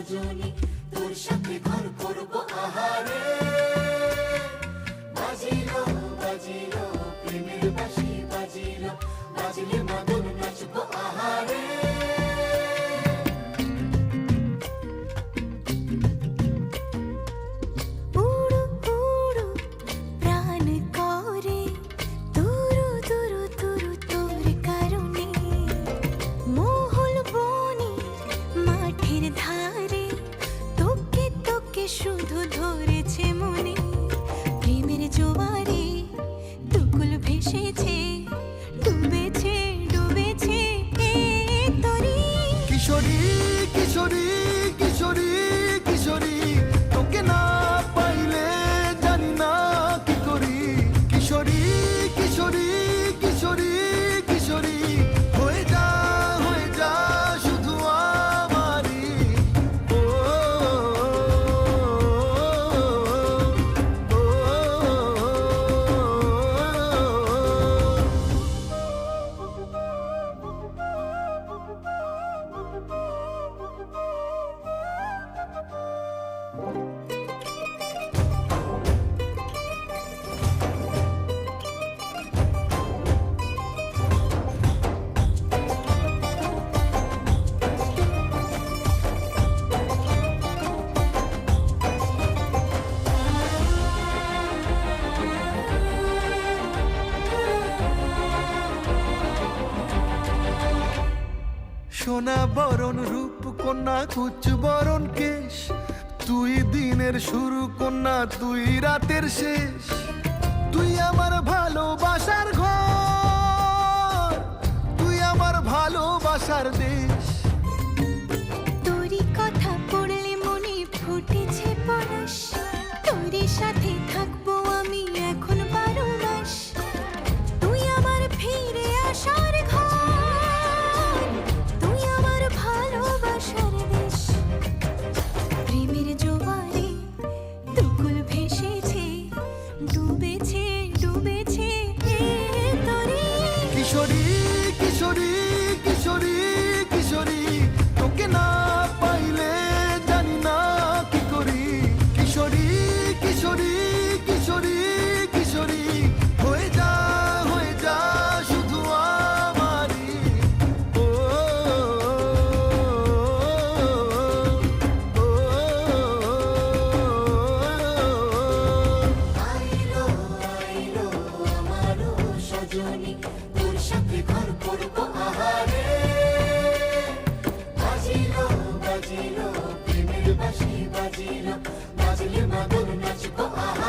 সজনী তোর সাথে ঘর করবো আহারে। বাজিলো বাজিলো প্রেমের বাঁশি বাজিলো, বাজলে মদন নাচবো আহারে। শুধু ধরেছে মনে প্রেমের জোয়ারে, দুকুল ভেসেছে ডুবেছে ডুবেছে তরি। কিশোরী কিশোরী কিশোরী কিশোরী, তোকে না পাইলে জানি না কি করি। কিশোরী কিশোরী কিশোরী কিশোরী, হয়ে যা শুধু আমারই। ও সোনা বরণ রূপ কন্যা কুচ বরণ কেশ, তুই দিনের শুরু কন্যা তুই রাতের শেষ। তুই আমার ভালোবাসার ঘর, তুই আমার ভালোবাসার দেশ। তোরই কথা পড়লে মনে ফুটেছে পরশ, তোরই সাথে থাকবো আমি এখন 12 মাস। তুই আমার ফিরে আসার ঘর, তুই আমার ভালোবাসার দেশ। প্রেমের জোয়ারে দুকুল ভেসেছে ডুবেছে ডুবেছে তরি। কিশোরী কিশোরী কিশোরী কিশোরী, তোকে না পাইলে জানি না কি করি। কিশোরী কিশোরী কিশোরী কিশোরী, হয়ে যা শুধু আমারই। ও আইলো আইলো আমারও সজনী তোর সাথে ঘর করবো আহারে। বাজিলো বাজিলো প্রেমের বাঁশি বাজিলো, বাজলে মদন নাচবো আহারে।